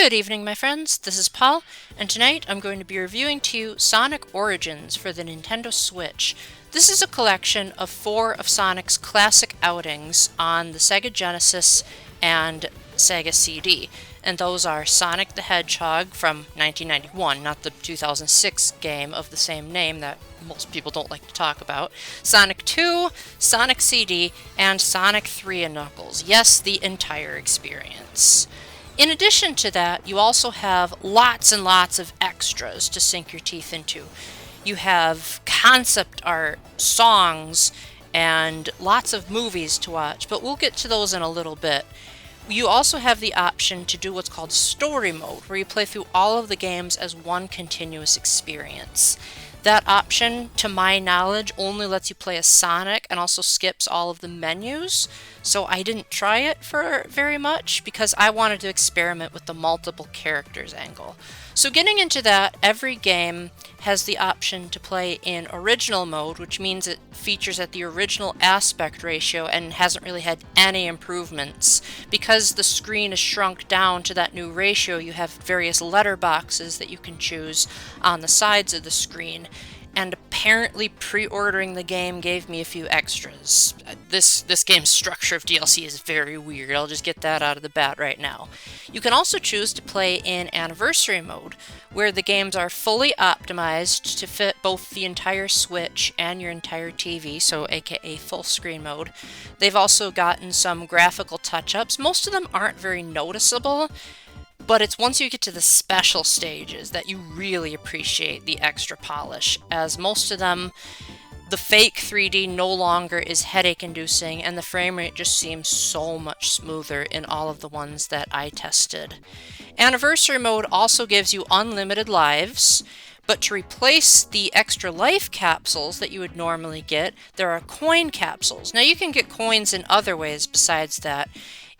Good evening, my friends. This is Paul, and tonight I'm going to be reviewing to you Sonic Origins for the Nintendo Switch. This is a collection of 4 of Sonic's classic outings on the Sega Genesis and Sega CD, and those are Sonic the Hedgehog from 1991, not the 2006 game of the same name that most people don't like to talk about, Sonic 2, Sonic CD, and Sonic 3 and Knuckles. Yes, the entire experience. In addition to that, you also have lots and lots of extras to sink your teeth into. You have concept art, songs, and lots of movies to watch, but we'll get to those in a little bit. You also have the option to do what's called story mode, where you play through all of the games as one continuous experience. That option, to my knowledge, only lets you play as Sonic and also skips all of the menus, so I didn't try it for very much because I wanted to experiment with the multiple characters angle. So getting into that, every game has the option to play in original mode, which means it features at the original aspect ratio and hasn't really had any improvements. Because the screen is shrunk down to that new ratio, you have various letterboxes that you can choose on the sides of the screen. And apparently pre-ordering the game gave me a few extras. This game's structure of DLC is very weird. I'll just get that out of the bat right now. You can also choose to play in Anniversary mode, where the games are fully optimized to fit both the entire Switch and your entire TV, so aka full screen mode. They've also gotten some graphical touch-ups. Most of them aren't very noticeable, but it's once you get to the special stages that you really appreciate the extra polish, as most of them, the fake 3D no longer is headache-inducing, and the frame rate just seems so much smoother in all of the ones that I tested. Anniversary mode also gives you unlimited lives, but to replace the extra life capsules that you would normally get, there are coin capsules. Now you can get coins in other ways besides that.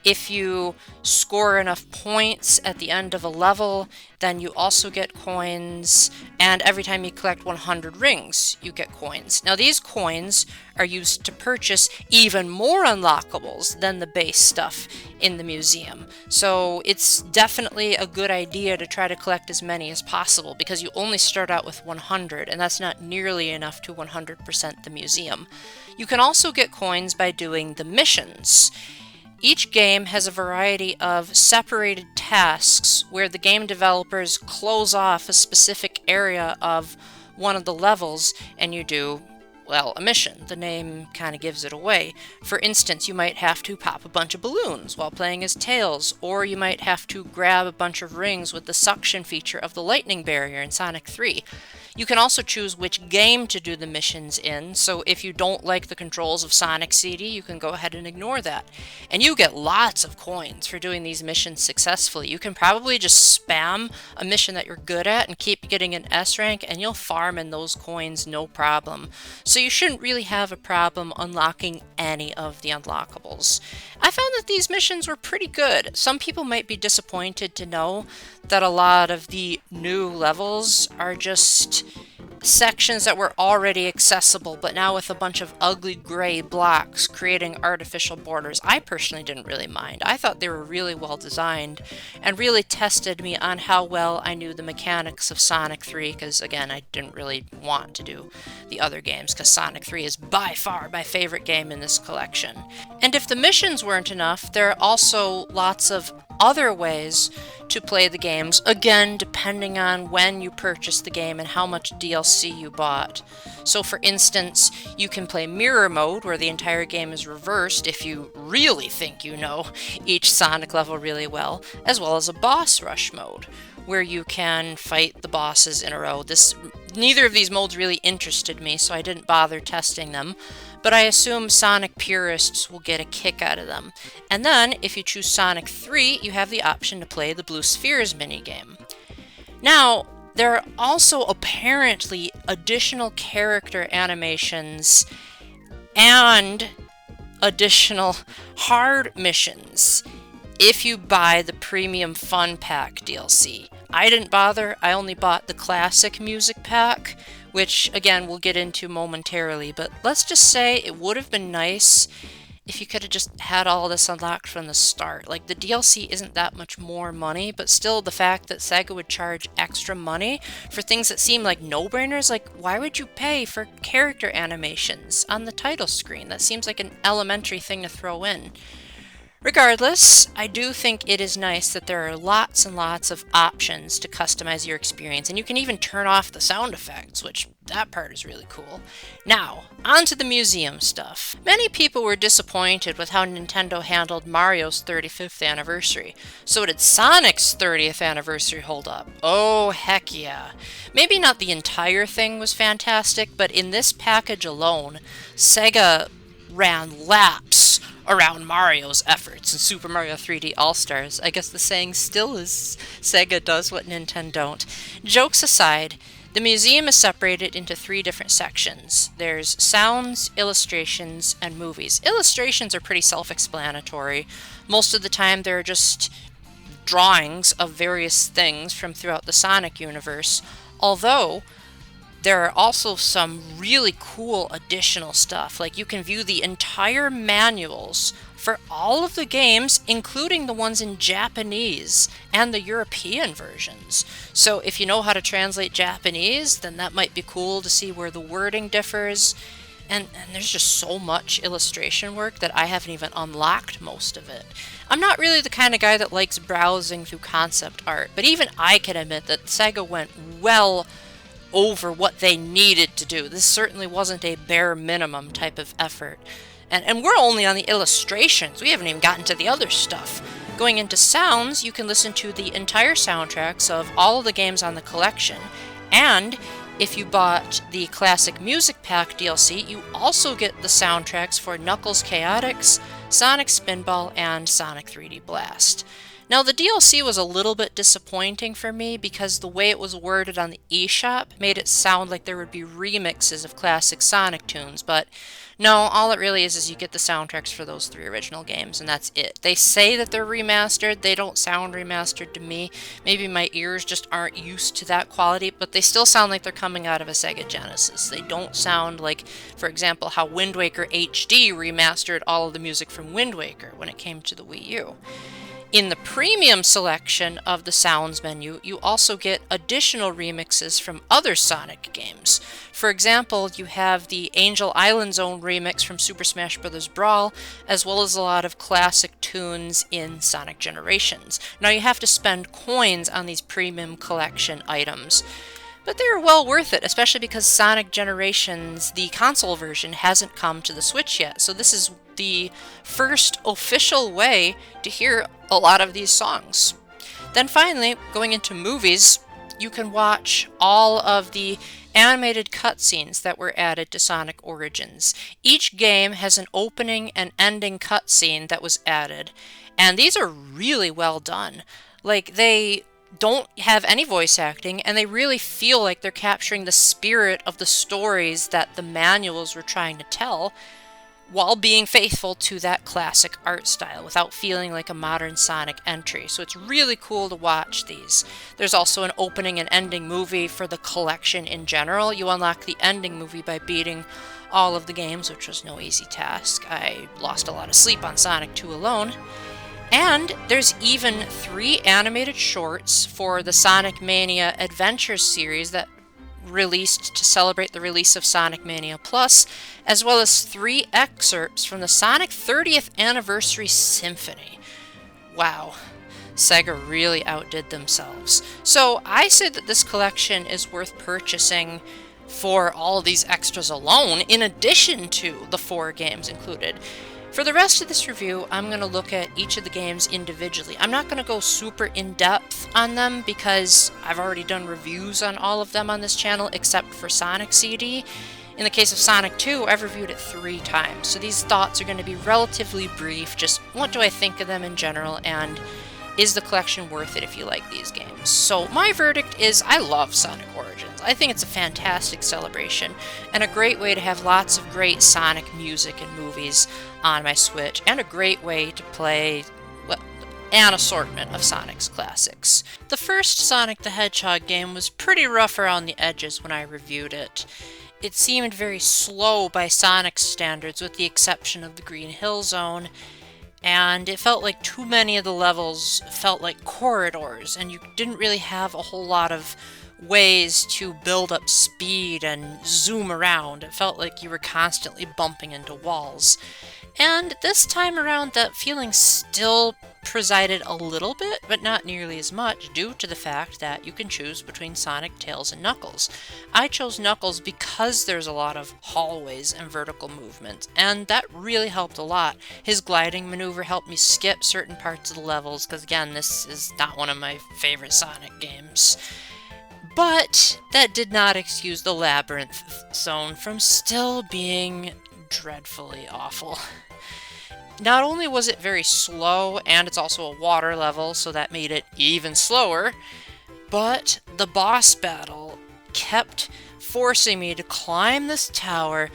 If you score enough points at the end of a level, then you also get coins, and every time you collect 100 rings, you get coins. Now these coins are used to purchase even more unlockables than the base stuff in the museum. So it's definitely a good idea to try to collect as many as possible, because you only start out with 100, and that's not nearly enough to 100% the museum. You can also get coins by doing the missions. Each game has a variety of separated tasks where the game developers close off a specific area of one of the levels and you do, well, a mission. The name kind of gives it away. For instance, you might have to pop a bunch of balloons while playing as Tails, or you might have to grab a bunch of rings with the suction feature of the lightning barrier in Sonic 3. You can also choose which game to do the missions in, so if you don't like the controls of Sonic CD, you can go ahead and ignore that. And you get lots of coins for doing these missions successfully. You can probably just spam a mission that you're good at and keep getting an S rank, and you'll farm in those coins no problem. So you shouldn't really have a problem unlocking any of the unlockables. I found that these missions were pretty good. Some people might be disappointed to know that a lot of the new levels are just sections that were already accessible, but now with a bunch of ugly gray blocks creating artificial borders. I personally didn't really mind. I thought they were really well designed and really tested me on how well I knew the mechanics of Sonic 3, because again, I didn't really want to do the other games, because Sonic 3 is by far my favorite game in this collection. And if the missions weren't enough, there are also lots of other ways to play the games, again depending on when you purchase the game and how much DLC you bought. So for instance, you can play mirror mode, where the entire game is reversed if you really think you know each Sonic level really well as a boss rush mode, where you can fight the bosses in a row. Neither of these modes really interested me, so I didn't bother testing them, but I assume Sonic purists will get a kick out of them. And then, if you choose Sonic 3, you have the option to play the Blue Spheres minigame. Now, there are also apparently additional character animations and additional hard missions if you buy the Premium Fun Pack DLC. I didn't bother. I only bought the Classic Music Pack, which, again, we'll get into momentarily, but let's just say it would have been nice if you could have just had all this unlocked from the start. Like, the DLC isn't that much more money, but still the fact that Sega would charge extra money for things that seem like no-brainers, like, why would you pay for character animations on the title screen? That seems like an elementary thing to throw in. Regardless, I do think it is nice that there are lots and lots of options to customize your experience, and you can even turn off the sound effects, which that part is really cool. Now, on to the museum stuff. Many people were disappointed with how Nintendo handled Mario's 35th anniversary. So did Sonic's 30th anniversary hold up? Oh, heck yeah. Maybe not the entire thing was fantastic, but in this package alone, Sega ran laps around Mario's efforts in Super Mario 3D All-Stars. I guess the saying still is, Sega does what Nintendon't. Jokes aside, the museum is separated into 3 different sections. There's sounds, illustrations, and movies. Illustrations are pretty self-explanatory. Most of the time they're just drawings of various things from throughout the Sonic universe, although there are also some really cool additional stuff. Like, you can view the entire manuals for all of the games, including the ones in Japanese and the European versions. So if you know how to translate Japanese, then that might be cool to see where the wording differs. And there's just so much illustration work that I haven't even unlocked most of it. I'm not really the kind of guy that likes browsing through concept art, but even I can admit that Sega went well over what they needed to do. This certainly wasn't a bare minimum type of effort. And we're only on the illustrations. We haven't even gotten to the other stuff. Going into sounds, you can listen to the entire soundtracks of all of the games on the collection. And if you bought the Classic Music Pack DLC, you also get the soundtracks for Knuckles Chaotix, Sonic Spinball, and Sonic 3D Blast. Now, the DLC was a little bit disappointing for me because the way it was worded on the eShop made it sound like there would be remixes of classic Sonic tunes, but no, all it really is you get the soundtracks for those 3 original games, and that's it. They say that they're remastered. They don't sound remastered to me. Maybe my ears just aren't used to that quality, but they still sound like they're coming out of a Sega Genesis. They don't sound like, for example, how Wind Waker HD remastered all of the music from Wind Waker when it came to the Wii U. In the premium selection of the sounds menu, you also get additional remixes from other Sonic games. For example, you have the Angel Island Zone remix from Super Smash Bros. Brawl, as well as a lot of classic tunes in Sonic Generations. Now, you have to spend coins on these premium collection items, but they're well worth it, especially because Sonic Generations, the console version, hasn't come to the Switch yet. So this is the first official way to hear a lot of these songs. Then finally, going into movies, you can watch all of the animated cutscenes that were added to Sonic Origins. Each game has an opening and ending cutscene that was added, and these are really well done. Like, they don't have any voice acting, and they really feel like they're capturing the spirit of the stories that the manuals were trying to tell, while being faithful to that classic art style without feeling like a modern Sonic entry. So it's really cool to watch these. There's also an opening and ending movie for the collection in general. You unlock the ending movie by beating all of the games, which was no easy task. I lost a lot of sleep on Sonic 2 alone. And there's even 3 animated shorts for the Sonic Mania Adventures series that released to celebrate the release of Sonic Mania Plus, as well as 3 excerpts from the Sonic 30th Anniversary Symphony. Wow, Sega really outdid themselves. So I say that this collection is worth purchasing for all these extras alone, in addition to the 4 games included. For the rest of this review, I'm going to look at each of the games individually. I'm not going to go super in-depth on them because I've already done reviews on all of them on this channel except for Sonic CD. In the case of Sonic 2, I've reviewed it 3 times, so these thoughts are going to be relatively brief. Just what do I think of them in general, and is the collection worth it if you like these games? So my verdict is I love Sonic Origins. I think it's a fantastic celebration and a great way to have lots of great Sonic music and movies on my Switch, and a great way to play an assortment of Sonic's classics. The first Sonic the Hedgehog game was pretty rough around the edges when I reviewed it. it seemed very slow by Sonic's standards, with the exception of the Green Hill Zone, and it felt like too many of the levels felt like corridors, and you didn't really have a whole lot of ways to build up speed and zoom around. It felt like you were constantly bumping into walls. And this time around, that feeling still presided a little bit, but not nearly as much, due to the fact that you can choose between Sonic, Tails, and Knuckles. I chose Knuckles because there's a lot of hallways and vertical movement, and that really helped a lot. His gliding maneuver helped me skip certain parts of the levels, because again, this is not one of my favorite Sonic games. But that did not excuse the Labyrinth Zone from still being dreadfully awful. Not only was it very slow, and it's also a water level, so that made it even slower, but the boss battle kept forcing me to climb this tower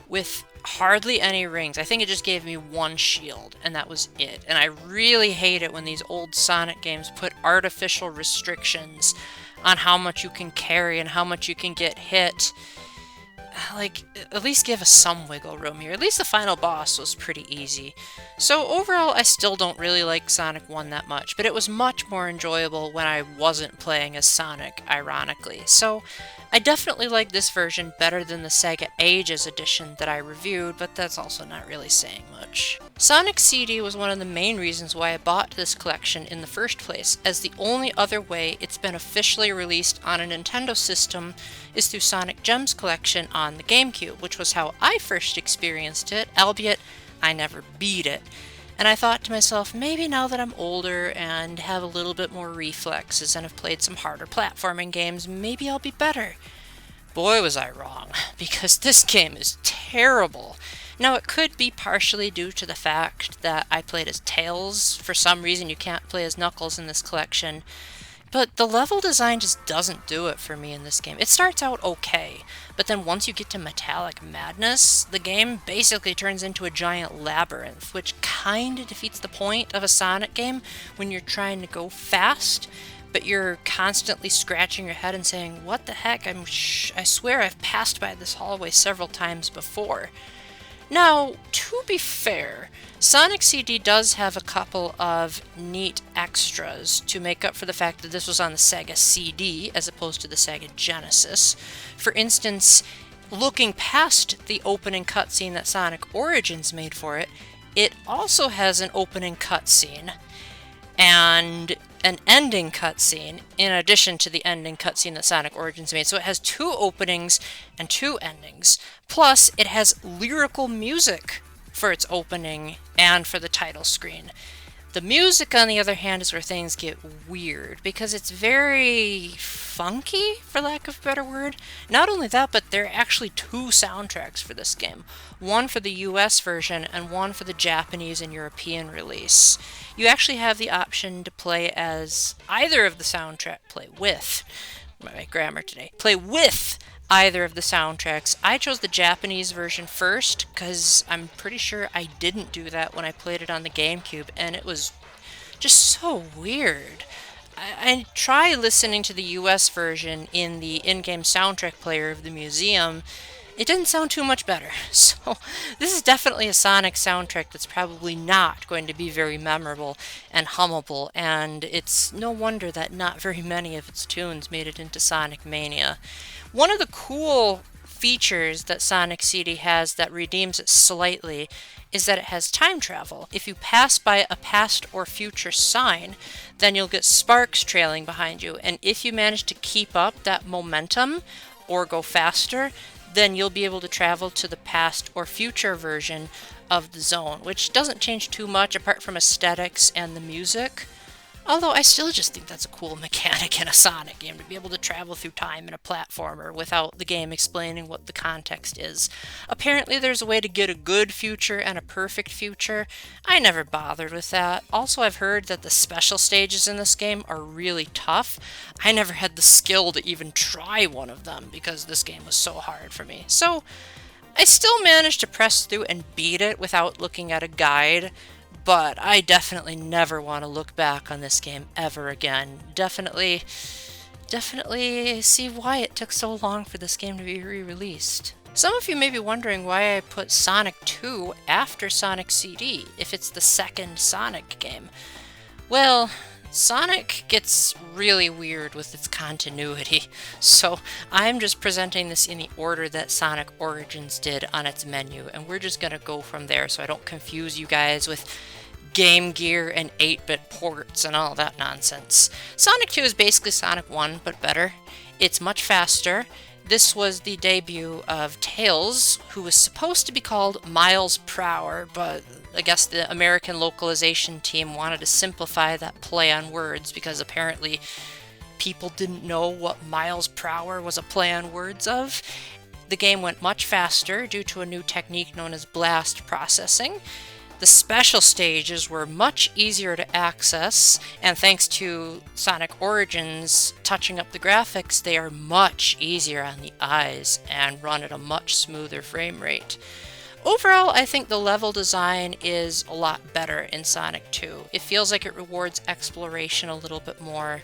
with hardly any rings. I think it just gave me one shield, and that was it. And I really hate it when these old Sonic games put artificial restrictions on how much you can carry and how much you can get hit. Like, at least give us some wiggle room here. At least the final boss was pretty easy. So overall, I still don't really like Sonic 1 that much, but it was much more enjoyable when I wasn't playing as Sonic, ironically. So I definitely like this version better than the Sega Ages edition that I reviewed, but that's also not really saying much. Sonic CD was one of the main reasons why I bought this collection in the first place, as the only other way it's been officially released on a Nintendo system is through Sonic Gems collection on the GameCube, which was how I first experienced it, albeit I never beat it. And I thought to myself, maybe now that I'm older and have a little bit more reflexes and have played some harder platforming games, maybe I'll be better. Boy, was I wrong, because this game is terrible. Now, it could be partially due to the fact that I played as Tails. For some reason, you can't play as Knuckles in this collection. But the level design just doesn't do it for me in this game. It starts out okay, but then once you get to Metallic Madness, the game basically turns into a giant labyrinth, which kinda defeats the point of a Sonic game when you're trying to go fast, but you're constantly scratching your head and saying, what the heck, I swear I've passed by this hallway several times before. Now, to be fair, Sonic CD does have a couple of neat extras to make up for the fact that this was on the Sega CD as opposed to the Sega Genesis. For instance, looking past the opening cutscene that Sonic Origins made for it, it also has an opening cutscene and an ending cutscene in addition to the ending cutscene that Sonic Origins made. So it has two openings and two endings. Plus, it has lyrical music for its opening and for the title screen. The music, on the other hand, is where things get weird, because it's very funky, for lack of a better word. Not only that, but there are actually two soundtracks for this game. One for the US version, and one for the Japanese and European release. You actually have the option to play as either of the play with either of the soundtracks. I chose the Japanese version first, because I'm pretty sure I didn't do that when I played it on the GameCube, and it was just so weird. I tried listening to the US version in the in-game soundtrack player of the museum. It didn't sound too much better. So this is definitely a Sonic soundtrack that's probably not going to be very memorable and hummable, and it's no wonder that not very many of its tunes made it into Sonic Mania. One of the cool features that Sonic CD has that redeems it slightly is that it has time travel. If you pass by a past or future sign, then you'll get sparks trailing behind you, and if you manage to keep up that momentum or go faster, then you'll be able to travel to the past or future version of the zone, which doesn't change too much apart from aesthetics and the music. Although I still just think that's a cool mechanic in a Sonic game, to be able to travel through time in a platformer without the game explaining what the context is. Apparently there's a way to get a good future and a perfect future. I never bothered with that. Also, I've heard that the special stages in this game are really tough. I never had the skill to even try one of them because this game was so hard for me. So I still managed to press through and beat it without looking at a guide. But I definitely never want to look back on this game ever again. Definitely see why it took so long for this game to be re-released. Some of you may be wondering why I put Sonic 2 after Sonic CD, if it's the second Sonic game. Well, Sonic gets really weird with its continuity, so I'm just presenting this in the order that Sonic Origins did on its menu, and we're just gonna go from there so I don't confuse you guys with Game Gear and 8-bit ports and all that nonsense. Sonic 2 is basically Sonic 1, but better. It's much faster. This was the debut of Tails, who was supposed to be called Miles Prower, but I guess the American localization team wanted to simplify that play on words because apparently people didn't know what Miles Prower was a play on words of. The game went much faster due to a new technique known as blast processing. The special stages were much easier to access, and thanks to Sonic Origins touching up the graphics, they are much easier on the eyes and run at a much smoother frame rate. Overall, I think the level design is a lot better in Sonic 2. It feels like it rewards exploration a little bit more,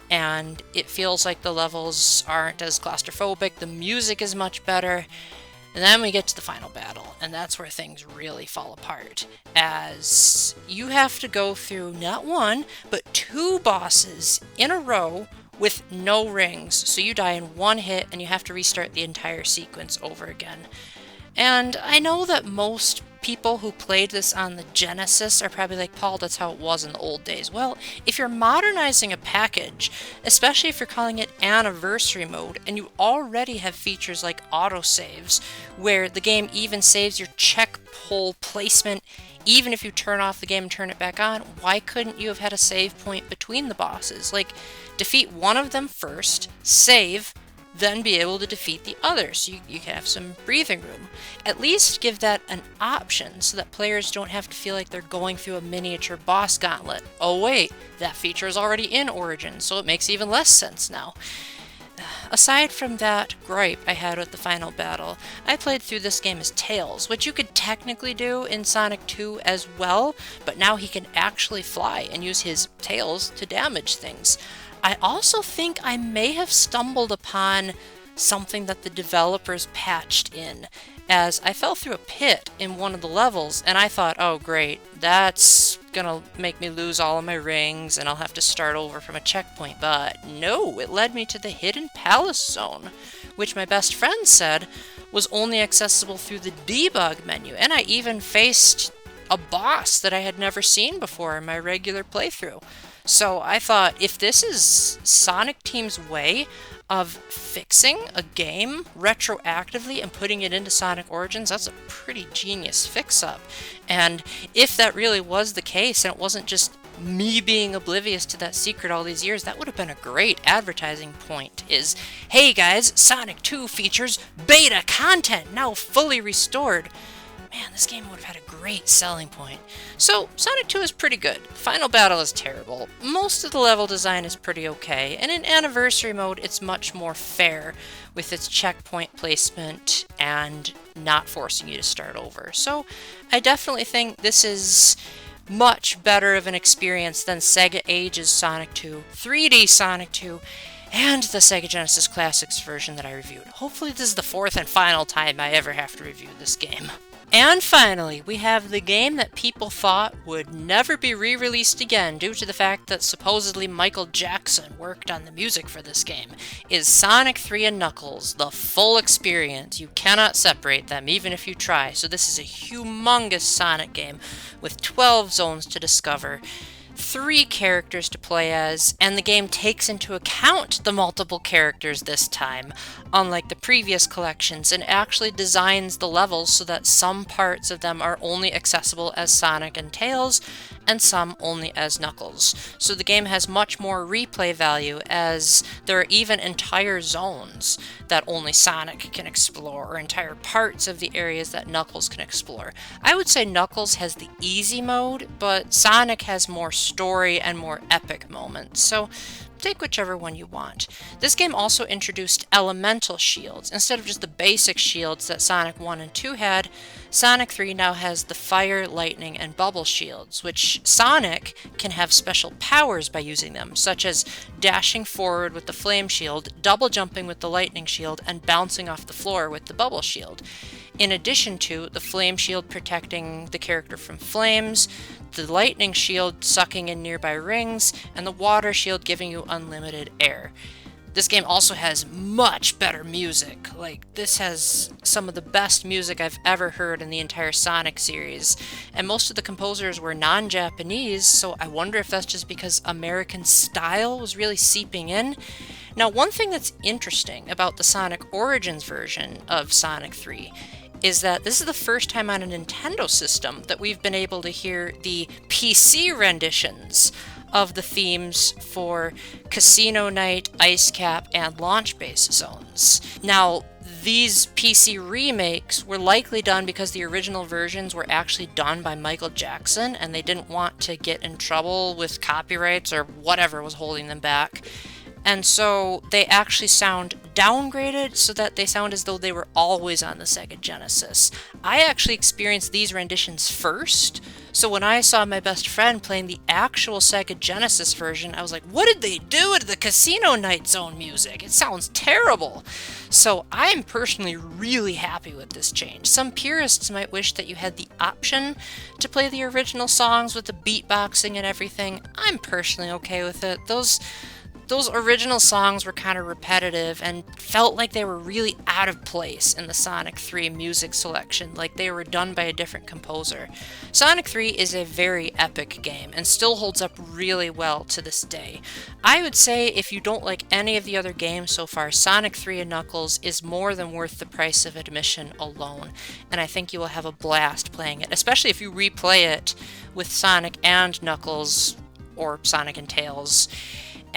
and it feels like the levels aren't as claustrophobic, the music is much better. And then we get to the final battle, and that's where things really fall apart, as you have to go through not one, but two bosses in a row with no rings, so you die in one hit and you have to restart the entire sequence over again. And I know that most people who played this on the Genesis are probably like, Paul, that's how it was in the old days. Well, if you're modernizing a package, especially if you're calling it Anniversary Mode, and you already have features like autosaves, where the game even saves your check hole placement even if you turn off the game and turn it back on, why couldn't you have had a save point between the bosses? Like, defeat one of them first, save, then be able to defeat the other, so you can have some breathing room. At least give that an option so that players don't have to feel like they're going through a miniature boss gauntlet. Oh wait, that feature is already in Origins, so it makes even less sense now. Aside from that gripe I had with the final battle, I played through this game as Tails, which you could technically do in Sonic 2 as well, but now he can actually fly and use his tails to damage things. I also think I may have stumbled upon something that the developers patched in, as I fell through a pit in one of the levels, and I thought, oh great, that's gonna make me lose all of my rings, and I'll have to start over from a checkpoint, but no, it led me to the Hidden Palace Zone, which my best friend said was only accessible through the debug menu, and I even faced a boss that I had never seen before in my regular playthrough. So I thought, if this is Sonic Team's way of fixing a game retroactively and putting it into Sonic Origins, that's a pretty genius fix-up. And if that really was the case, and it wasn't just me being oblivious to that secret all these years, that would have been a great advertising point, is, hey guys, Sonic 2 features beta content, now fully restored. Man, this game would have had a great selling point. So, Sonic 2 is pretty good. Final battle is terrible. Most of the level design is pretty okay, and in Anniversary Mode it's much more fair with its checkpoint placement and not forcing you to start over. So, I definitely think this is much better of an experience than Sega Age's Sonic 2, 3D Sonic 2, and the Sega Genesis Classics version that I reviewed. Hopefully this is the fourth and final time I ever have to review this game. And finally, we have the game that people thought would never be re-released again due to the fact that supposedly Michael Jackson worked on the music for this game, is Sonic 3 and Knuckles, the full experience. You cannot separate them, even if you try. So this is a humongous Sonic game with 12 zones to discover, 3 characters to play as, and the game takes into account the multiple characters this time, unlike the previous collections, and actually designs the levels so that some parts of them are only accessible as Sonic and Tails, and some only as Knuckles. So the game has much more replay value, as there are even entire zones that only Sonic can explore, or entire parts of the areas that Knuckles can explore. I would say Knuckles has the easy mode, but Sonic has more story and more epic moments. So take whichever one you want. This game also introduced elemental shields. Instead of just the basic shields that Sonic 1 and 2 had, Sonic 3 now has the fire, lightning, and bubble shields, which Sonic can have special powers by using them, such as dashing forward with the flame shield, double jumping with the lightning shield, and bouncing off the floor with the bubble shield. In addition to the flame shield protecting the character from flames, the lightning shield sucking in nearby rings, and the water shield giving you unlimited air. This game also has much better music. Like, this has some of the best music I've ever heard in the entire Sonic series. And most of the composers were non-Japanese, so I wonder if that's just because American style was really seeping in. Now, one thing that's interesting about the Sonic Origins version of Sonic 3 is that this is the first time on a Nintendo system that we've been able to hear the PC renditions of the themes for Casino Night, Ice Cap, and Launch Base zones. Now, these PC remakes were likely done because the original versions were actually done by Michael Jackson, and they didn't want to get in trouble with copyrights or whatever was holding them back. And so they actually sound downgraded so that they sound as though they were always on the Sega Genesis. I actually experienced these renditions first, so when I saw my best friend playing the actual Sega Genesis version, I was like, what did they do to the Casino Night Zone music? It sounds terrible. So I'm personally really happy with this change. Some purists might wish that you had the option to play the original songs with the beatboxing and everything. I'm personally okay with it. Those original songs were kind of repetitive and felt like they were really out of place in the Sonic 3 music selection, like they were done by a different composer. Sonic 3 is a very epic game and still holds up really well to this day. I would say if you don't like any of the other games so far, Sonic 3 and Knuckles is more than worth the price of admission alone, and I think you will have a blast playing it, especially if you replay it with Sonic and Knuckles or Sonic and Tails,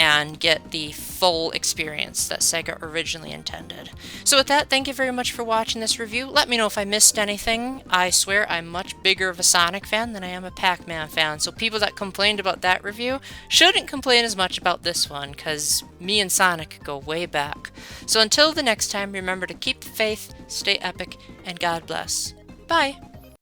and get the full experience that Sega originally intended. So with that, thank you very much for watching this review. Let me know if I missed anything. I swear I'm much bigger of a Sonic fan than I am a Pac-Man fan, so people that complained about that review shouldn't complain as much about this one, because me and Sonic go way back. So until the next time, remember to keep the faith, stay epic, and God bless. Bye!